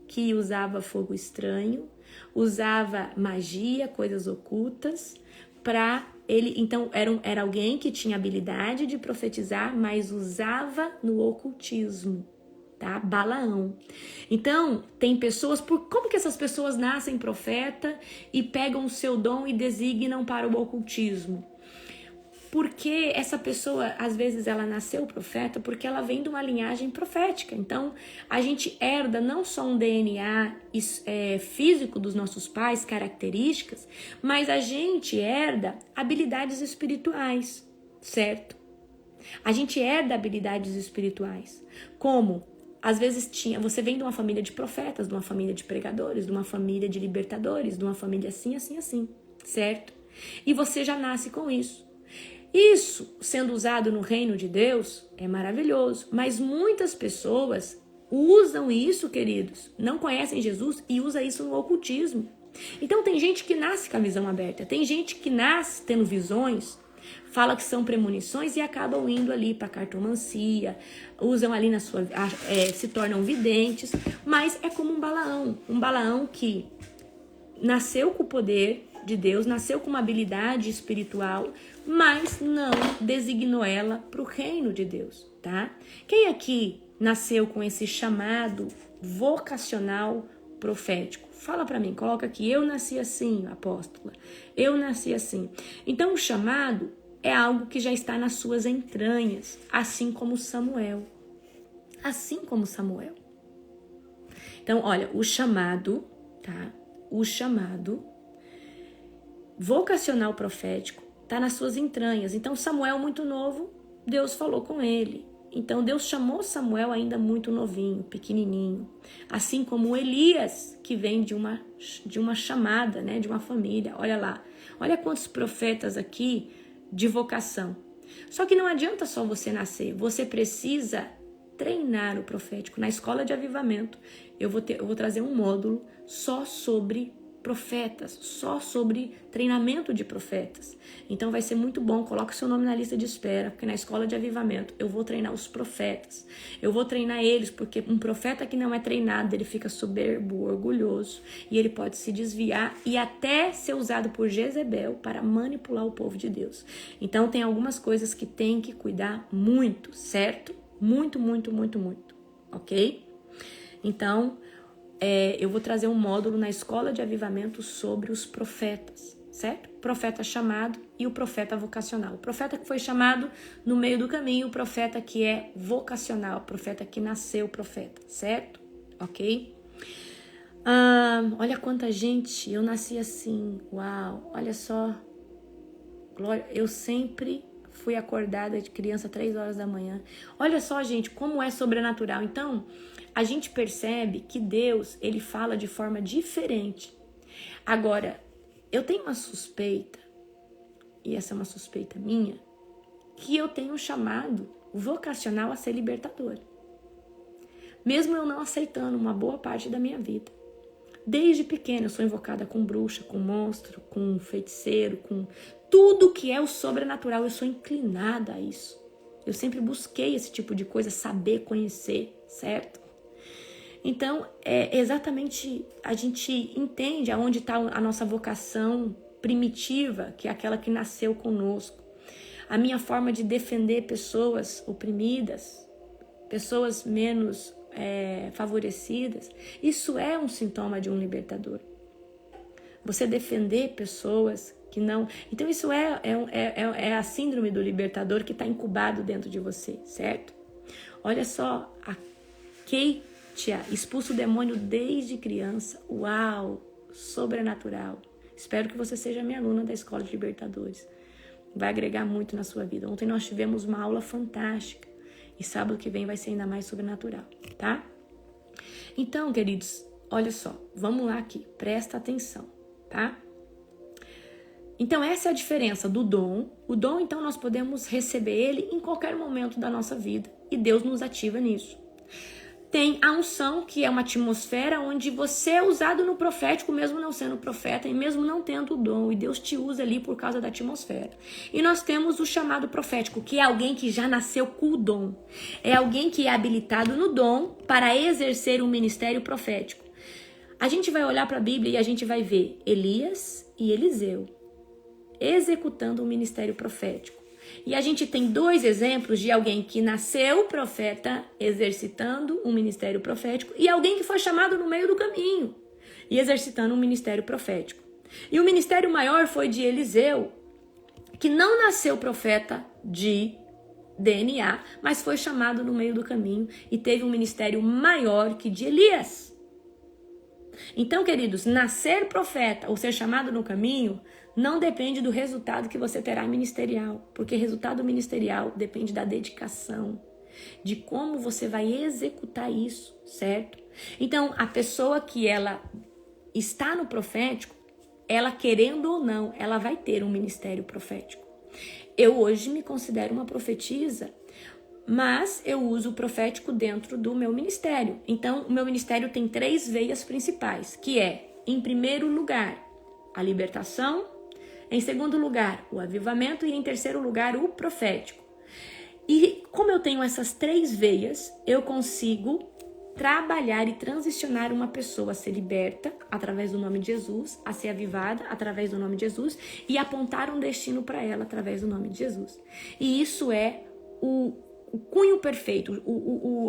que usava fogo estranho, usava magia, coisas ocultas, para ele. Então, era alguém que tinha habilidade de profetizar, mas usava no ocultismo, tá? Balaão. Então, tem pessoas, como que essas pessoas nascem profeta e pegam o seu dom e designam para o ocultismo? Porque essa pessoa, às vezes, ela nasceu profeta porque ela vem de uma linhagem profética. Então, a gente herda não só um DNA físico dos nossos pais, características, mas a gente herda habilidades espirituais, certo? A gente herda habilidades espirituais. Como, às vezes, você vem de uma família de profetas, de uma família de pregadores, de uma família de libertadores, de uma família assim, assim, assim, certo? E você já nasce com isso. Isso, sendo usado no reino de Deus, é maravilhoso. Mas muitas pessoas usam isso, queridos, não conhecem Jesus e usa isso no ocultismo. Então tem gente que nasce com a visão aberta, tem gente que nasce tendo visões, fala que são premonições e acabam indo ali para cartomancia, usam ali se tornam videntes, mas é como um Balaão que nasceu com o poder de Deus, nasceu com uma habilidade espiritual, mas não designou ela para o reino de Deus, tá? Quem aqui nasceu com esse chamado vocacional profético? Fala para mim, coloca aqui, eu nasci assim, apóstola, eu nasci assim. Então o chamado é algo que já está nas suas entranhas, assim como Samuel. Assim como Samuel. Então, olha, o chamado, tá? O chamado vocacional profético está nas suas entranhas. Então, Samuel, muito novo, Deus falou com ele. Então, Deus chamou Samuel ainda muito novinho, pequenininho. Assim como Elias, que vem de uma chamada, né? De uma família. Olha lá. Olha quantos profetas aqui de vocação. Só que não adianta só você nascer. Você precisa treinar o profético. Na escola de avivamento, eu vou trazer um módulo só sobre profetas, só sobre treinamento de profetas. Então vai ser muito bom, coloque seu nome na lista de espera, porque na escola de avivamento eu vou treinar os profetas. Eu vou treinar eles, porque um profeta que não é treinado, ele fica soberbo, orgulhoso, e ele pode se desviar e até ser usado por Jezebel para manipular o povo de Deus. Então tem algumas coisas que tem que cuidar muito, certo? Muito, muito, muito, muito, ok? Então, eu vou trazer um módulo na escola de avivamento sobre os profetas, certo? Profeta chamado e o profeta vocacional. O profeta que foi chamado no meio do caminho, o profeta que é vocacional, o profeta que nasceu profeta, certo? Ok? Olha quanta gente, eu nasci assim, uau, olha só, glória, eu sempre fui acordada de criança 3 horas da manhã. Olha só, gente, como é sobrenatural. Então, a gente percebe que Deus, ele fala de forma diferente. Agora, eu tenho uma suspeita, e essa é uma suspeita minha, que eu tenho um chamado vocacional a ser libertadora. Mesmo eu não aceitando uma boa parte da minha vida. Desde pequena eu sou invocada com bruxa, com monstro, com feiticeiro, com tudo que é o sobrenatural. Eu sou inclinada a isso. Eu sempre busquei esse tipo de coisa, saber, conhecer, certo? Então, exatamente, a gente entende aonde está a nossa vocação primitiva, que é aquela que nasceu conosco. A minha forma de defender pessoas oprimidas, pessoas menos favorecidas, isso é um sintoma de um libertador. Você defender pessoas que não... Então isso é a síndrome do libertador que está incubado dentro de você, certo? Olha só, a Keitia expulsa o demônio desde criança. Uau, sobrenatural. Espero que você seja minha aluna da Escola de Libertadores. Vai agregar muito na sua vida. Ontem nós tivemos uma aula fantástica. E sábado que vem vai ser ainda mais sobrenatural, tá? Então, queridos, olha só. Vamos lá aqui. Presta atenção, tá? Então, essa é a diferença do dom. O dom, então, nós podemos receber ele em qualquer momento da nossa vida. E Deus nos ativa nisso. Tem a unção, que é uma atmosfera onde você é usado no profético, mesmo não sendo profeta e mesmo não tendo o dom. E Deus te usa ali por causa da atmosfera. E nós temos o chamado profético, que é alguém que já nasceu com o dom. É alguém que é habilitado no dom para exercer um ministério profético. A gente vai olhar para a Bíblia e a gente vai ver Elias e Eliseu executando um ministério profético. E a gente tem 2 exemplos de alguém que nasceu profeta exercitando um ministério profético e alguém que foi chamado no meio do caminho e exercitando um ministério profético. E o ministério maior foi de Eliseu, que não nasceu profeta de DNA, mas foi chamado no meio do caminho e teve um ministério maior que de Elias. Então, queridos, nascer profeta ou ser chamado no caminho não depende do resultado que você terá ministerial, porque resultado ministerial depende da dedicação, de como você vai executar isso, certo? Então, a pessoa que ela está no profético, ela querendo ou não, ela vai ter um ministério profético. Eu hoje me considero uma profetisa, mas eu uso o profético dentro do meu ministério. Então, o meu ministério tem 3 veias principais, que é, em primeiro lugar, a libertação, em segundo lugar, o avivamento e em terceiro lugar, o profético. E como eu tenho essas 3 veias, eu consigo trabalhar e transicionar uma pessoa a ser liberta através do nome de Jesus, a ser avivada através do nome de Jesus e apontar um destino para ela através do nome de Jesus. E isso é o cunho perfeito,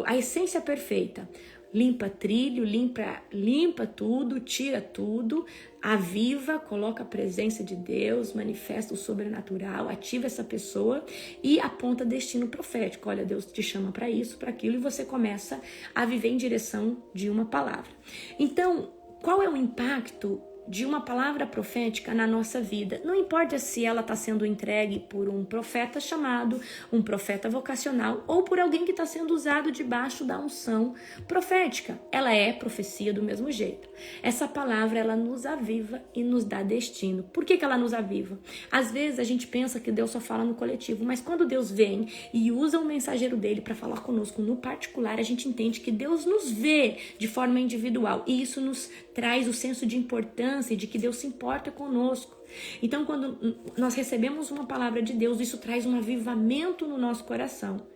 a essência perfeita. Limpa trilho, limpa tudo, tira tudo, aviva, coloca a presença de Deus, manifesta o sobrenatural, ativa essa pessoa e aponta destino profético. Olha, Deus te chama para isso, para aquilo, e você começa a viver em direção de uma palavra. Então, qual é o impacto de uma palavra profética na nossa vida? Não importa se ela está sendo entregue por um profeta chamado, um profeta vocacional, ou por alguém que está sendo usado debaixo da unção profética. Ela é profecia do mesmo jeito. Essa palavra, ela nos aviva e nos dá destino. Por que ela nos aviva? Às vezes a gente pensa que Deus só fala no coletivo, mas quando Deus vem e usa o mensageiro dele para falar conosco no particular, a gente entende que Deus nos vê de forma individual, e isso nos traz o senso de importância e de que Deus se importa conosco. Então, quando nós recebemos uma palavra de Deus, isso traz um avivamento no nosso coração.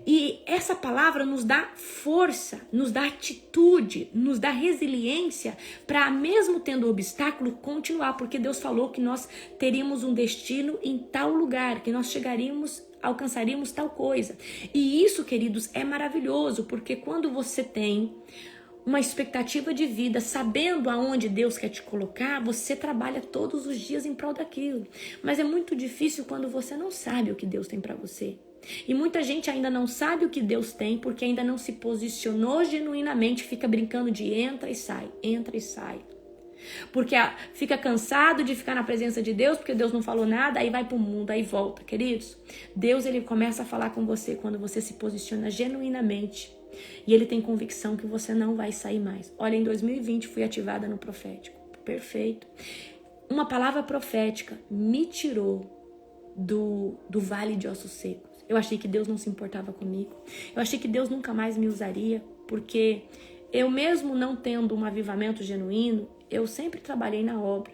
E essa palavra nos dá força, nos dá atitude, nos dá resiliência para, mesmo tendo obstáculo, continuar, porque Deus falou que nós teríamos um destino em tal lugar, que nós alcançaríamos tal coisa. E isso, queridos, é maravilhoso, porque quando você tem uma expectativa de vida, sabendo aonde Deus quer te colocar, você trabalha todos os dias em prol daquilo. Mas é muito difícil quando você não sabe o que Deus tem para você. E muita gente ainda não sabe o que Deus tem porque ainda não se posicionou genuinamente, fica brincando de entra e sai, entra e sai. Porque fica cansado de ficar na presença de Deus, porque Deus não falou nada, aí vai pro mundo, aí volta. Queridos, Deus, ele começa a falar com você quando você se posiciona genuinamente. E ele tem convicção que você não vai sair mais. Olha, em 2020 fui ativada no profético. Perfeito. Uma palavra profética me tirou do vale de ossos secos. Eu achei que Deus não se importava comigo. Eu achei que Deus nunca mais me usaria, porque eu mesmo não tendo um avivamento genuíno, eu sempre trabalhei na obra.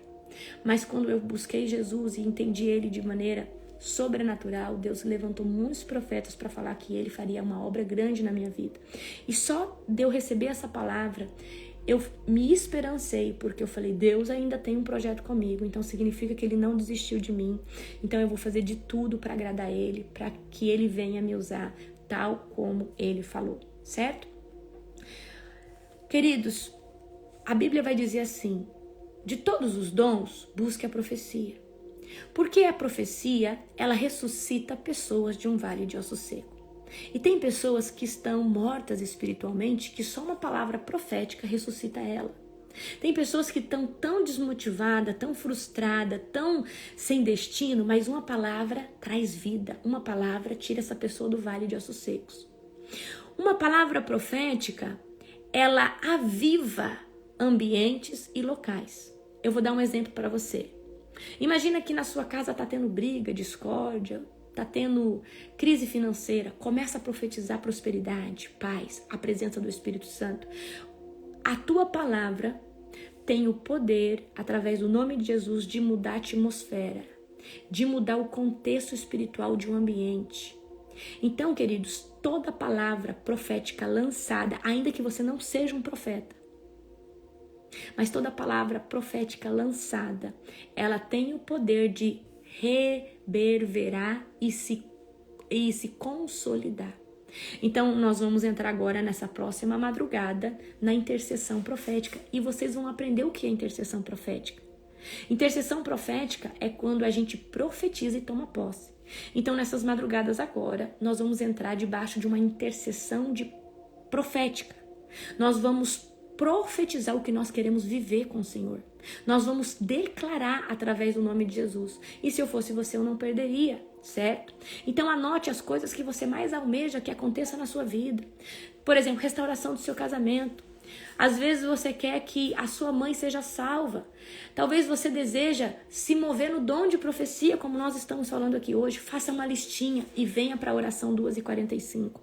Mas quando eu busquei Jesus e entendi ele de maneira sobrenatural, Deus levantou muitos profetas para falar que ele faria uma obra grande na minha vida. E só de eu receber essa palavra, eu me esperancei, porque eu falei, Deus ainda tem um projeto comigo, então significa que ele não desistiu de mim. Então eu vou fazer de tudo para agradar ele, para que ele venha me usar tal como ele falou, certo? Queridos, a Bíblia vai dizer assim, de todos os dons, busque a profecia. Porque a profecia, ela ressuscita pessoas de um vale de osso seco. E tem pessoas que estão mortas espiritualmente, que só uma palavra profética ressuscita ela. Tem pessoas que estão tão desmotivadas, tão frustradas, tão sem destino, mas uma palavra traz vida. Uma palavra tira essa pessoa do vale de ossos secos. Uma palavra profética, ela aviva ambientes e locais. Eu vou dar um exemplo para você. Imagina que na sua casa está tendo briga, discórdia, está tendo crise financeira. Começa a profetizar prosperidade, paz, a presença do Espírito Santo. A tua palavra tem o poder, através do nome de Jesus, de mudar a atmosfera, de mudar o contexto espiritual de um ambiente. Então, queridos, toda palavra profética lançada, ainda que você não seja um profeta, mas toda palavra profética lançada, ela tem o poder de reverberar e se consolidar. Então, nós vamos entrar agora nessa próxima madrugada na intercessão profética e vocês vão aprender o que é intercessão profética. Intercessão profética é quando a gente profetiza e toma posse. Então, nessas madrugadas agora, nós vamos entrar debaixo de uma intercessão profética. Nós vamos profetizar o que nós queremos viver com o Senhor. Nós vamos declarar através do nome de Jesus. E se eu fosse você, eu não perderia, certo? Então anote as coisas que você mais almeja que aconteça na sua vida. Por exemplo, restauração do seu casamento. Às vezes você quer que a sua mãe seja salva. Talvez você deseja se mover no dom de profecia, como nós estamos falando aqui hoje. Faça uma listinha e venha para a oração 2h45.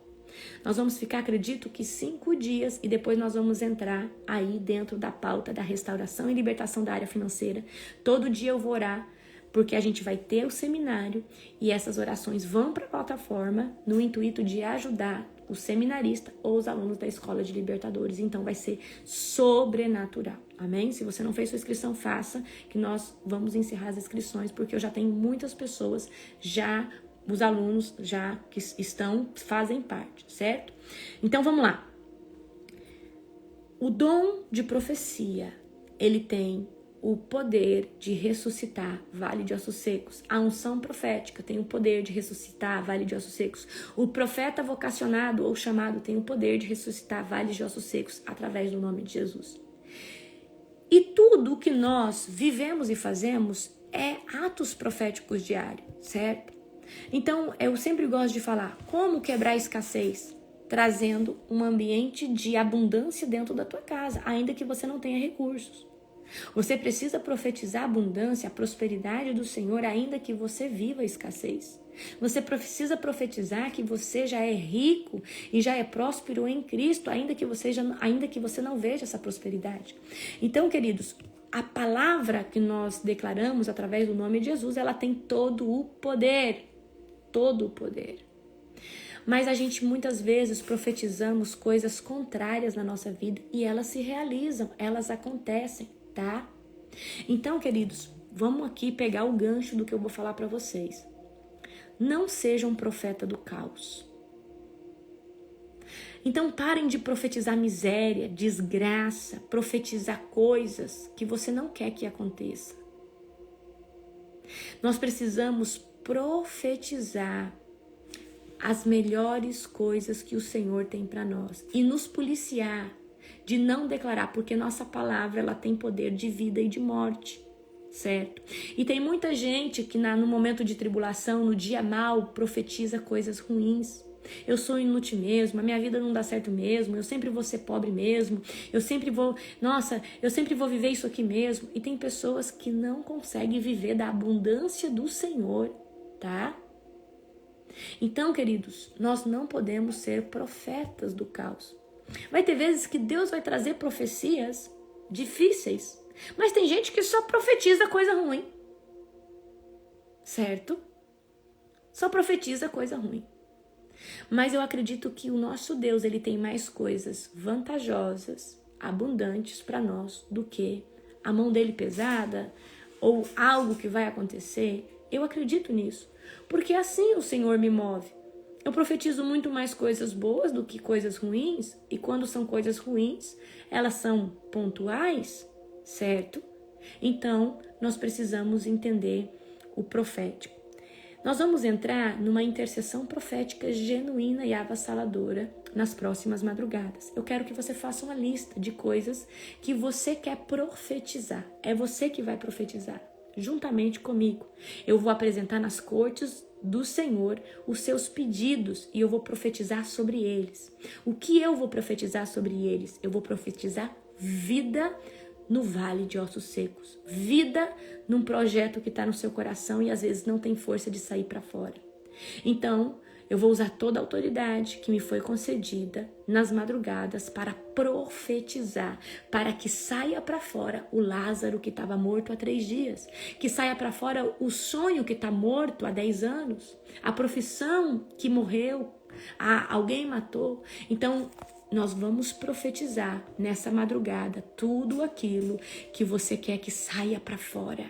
Nós vamos ficar, acredito que 5 dias e depois nós vamos entrar aí dentro da pauta da restauração e libertação da área financeira. Todo dia eu vou orar, porque a gente vai ter o seminário e essas orações vão para a plataforma no intuito de ajudar o seminarista ou os alunos da Escola de Libertadores. Então vai ser sobrenatural, amém? Se você não fez sua inscrição, faça, que nós vamos encerrar as inscrições, porque eu já tenho muitas pessoas, os alunos já que fazem parte, certo? Então vamos lá. O dom de profecia, ele tem o poder de ressuscitar vale de ossos secos. A unção profética tem o poder de ressuscitar vale de ossos secos. O profeta vocacionado ou chamado tem o poder de ressuscitar vale de ossos secos através do nome de Jesus. E tudo o que nós vivemos e fazemos é atos proféticos diários, certo? Então, eu sempre gosto de falar como quebrar a escassez, trazendo um ambiente de abundância dentro da tua casa, ainda que você não tenha recursos. Você precisa profetizar a abundância, a prosperidade do Senhor, ainda que você viva a escassez. Você precisa profetizar que você já é rico e já é próspero em Cristo, ainda que você não veja essa prosperidade. Então, queridos, a palavra que nós declaramos através do nome de Jesus, ela tem todo o poder. Todo o poder. Mas a gente muitas vezes profetizamos coisas contrárias na nossa vida e elas se realizam, elas acontecem, tá? Então, queridos, vamos aqui pegar o gancho do que eu vou falar para vocês. Não seja um profeta do caos. Então parem de profetizar miséria, desgraça, profetizar coisas que você não quer que aconteça. Nós precisamos profetizar as melhores coisas que o Senhor tem para nós e nos policiar de não declarar, porque nossa palavra ela tem poder de vida e de morte, certo? E tem muita gente que no momento de tribulação, no dia mau, profetiza coisas ruins. Eu sou inútil mesmo, a minha vida não dá certo mesmo, eu sempre vou ser pobre mesmo, eu sempre vou viver isso aqui mesmo. E tem pessoas que não conseguem viver da abundância do Senhor, tá? Então, queridos, nós não podemos ser profetas do caos. Vai ter vezes que Deus vai trazer profecias difíceis, mas tem gente que só profetiza coisa ruim, certo? Só profetiza coisa ruim. Mas eu acredito que o nosso Deus, ele tem mais coisas vantajosas, abundantes para nós do que a mão dele pesada ou algo que vai acontecer. Eu acredito nisso, porque assim o Senhor me move. Eu profetizo muito mais coisas boas do que coisas ruins, e quando são coisas ruins, elas são pontuais, certo? Então, nós precisamos entender o profético. Nós vamos entrar numa intercessão profética genuína e avassaladora nas próximas madrugadas. Eu quero que você faça uma lista de coisas que você quer profetizar. É você que vai profetizar, juntamente comigo. Eu vou apresentar nas cortes do Senhor os seus pedidos e eu vou profetizar sobre eles. O que eu vou profetizar sobre eles? Eu vou profetizar vida no vale de ossos secos, vida num projeto que está no seu coração e às vezes não tem força de sair para fora. Então, eu vou usar toda a autoridade que me foi concedida nas madrugadas para profetizar, para que saia para fora o Lázaro que estava morto há 3 dias, que saia para fora o sonho que está morto há 10 anos, a profissão que morreu, alguém matou. Então, nós vamos profetizar nessa madrugada tudo aquilo que você quer que saia para fora.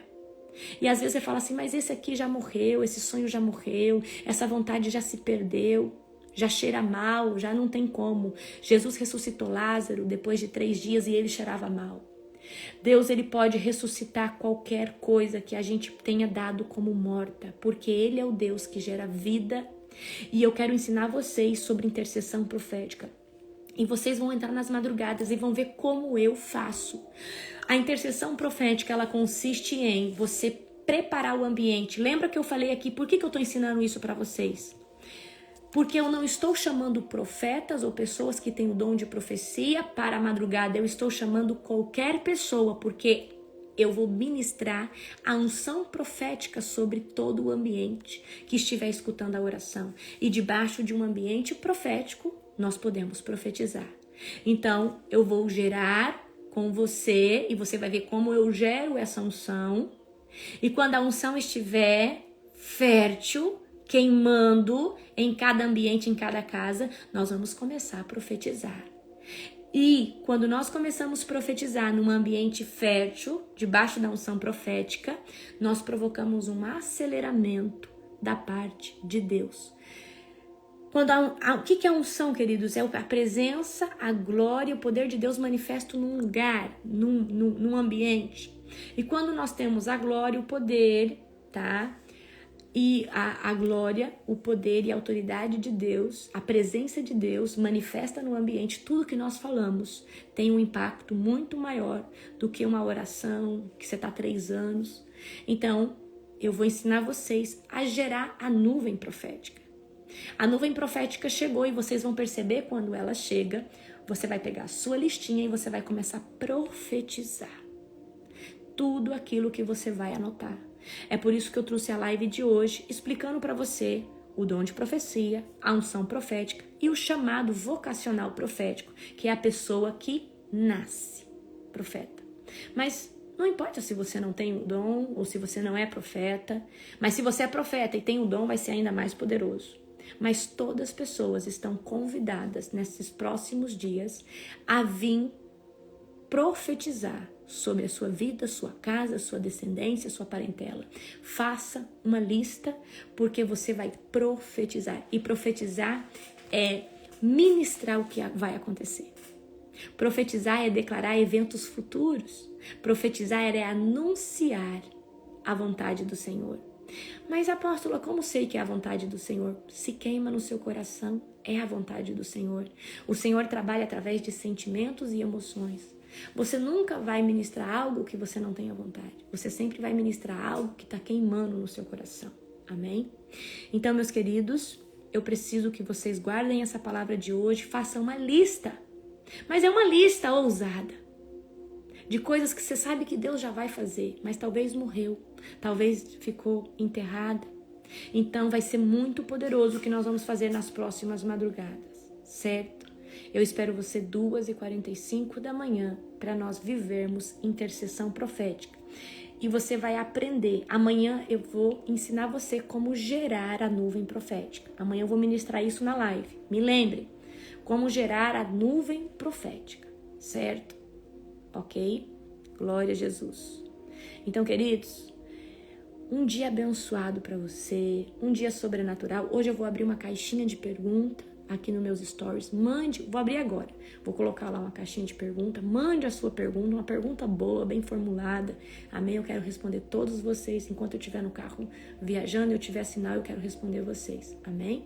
E às vezes você fala assim, mas esse aqui já morreu, esse sonho já morreu, essa vontade já se perdeu, já cheira mal, já não tem como. Jesus ressuscitou Lázaro depois de 3 dias e ele cheirava mal. Deus, ele pode ressuscitar qualquer coisa que a gente tenha dado como morta, porque ele é o Deus que gera vida. E eu quero ensinar vocês sobre intercessão profética. E vocês vão entrar nas madrugadas e vão ver como eu faço. A intercessão profética, ela consiste em você preparar o ambiente. Lembra que eu falei aqui, por que eu estou ensinando isso para vocês? Porque eu não estou chamando profetas ou pessoas que têm o dom de profecia para a madrugada. Eu estou chamando qualquer pessoa, porque eu vou ministrar a unção profética sobre todo o ambiente que estiver escutando a oração. E debaixo de um ambiente profético, nós podemos profetizar. Então, eu vou gerar com você e você vai ver como eu gero essa unção. E quando a unção estiver fértil, queimando em cada ambiente, em cada casa, nós vamos começar a profetizar. E quando nós começamos a profetizar num ambiente fértil, debaixo da unção profética, nós provocamos um aceleramento da parte de Deus. O que é unção, queridos? É a presença, a glória, o poder de Deus manifesto num lugar, num ambiente. E quando nós temos a glória, o poder, tá? E a glória, o poder e a autoridade de Deus, a presença de Deus manifesta no ambiente. Tudo que nós falamos tem um impacto muito maior do que uma oração que você está há 3 anos. Então, eu vou ensinar vocês a gerar a nuvem profética. A nuvem profética chegou e vocês vão perceber quando ela chega. Você vai pegar a sua listinha e você vai começar a profetizar tudo aquilo que você vai anotar. É por isso que eu trouxe a live de hoje, explicando para você o dom de profecia, a unção profética e o chamado vocacional profético, que é a pessoa que nasce profeta. Mas não importa se você não tem o dom ou se você não é profeta, mas se você é profeta e tem o dom, vai ser ainda mais poderoso. Mas todas as pessoas estão convidadas nesses próximos dias a vir profetizar sobre a sua vida, sua casa, sua descendência, sua parentela. Faça uma lista, porque você vai profetizar. E profetizar é ministrar o que vai acontecer. Profetizar é declarar eventos futuros. Profetizar é anunciar a vontade do Senhor. Mas, apóstola, como sei que é a vontade do Senhor? Se queima no seu coração, é a vontade do Senhor. O Senhor trabalha através de sentimentos e emoções. Você nunca vai ministrar algo que você não tenha vontade. Você sempre vai ministrar algo que está queimando no seu coração. Amém? Então, meus queridos, eu preciso que vocês guardem essa palavra de hoje, façam uma lista. Mas é uma lista ousada. De coisas que você sabe que Deus já vai fazer, mas talvez morreu, talvez ficou enterrada. Então vai ser muito poderoso o que nós vamos fazer nas próximas madrugadas, certo? Eu espero você 2h45 da manhã para nós vivermos intercessão profética. E você vai aprender. Amanhã eu vou ensinar você como gerar a nuvem profética. Amanhã eu vou ministrar isso na live. Me lembre, como gerar a nuvem profética, certo? Ok? Glória a Jesus. Então, queridos, um dia abençoado para você, um dia sobrenatural. Hoje eu vou abrir uma caixinha de pergunta aqui nos meus stories. Mande, vou abrir agora. Vou colocar lá uma caixinha de pergunta. Mande a sua pergunta, uma pergunta boa, bem formulada. Amém? Eu quero responder todos vocês. Enquanto eu estiver no carro viajando, eu tiver sinal, eu quero responder vocês. Amém?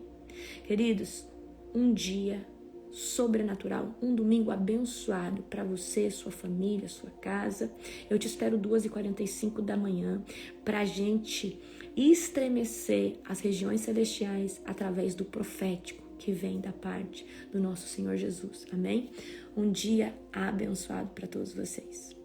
Queridos, um dia sobrenatural, um domingo abençoado para você, sua família, sua casa. Eu te espero 2h45 da manhã para a gente estremecer as regiões celestiais através do profético que vem da parte do nosso Senhor Jesus. Amém? Um dia abençoado para todos vocês.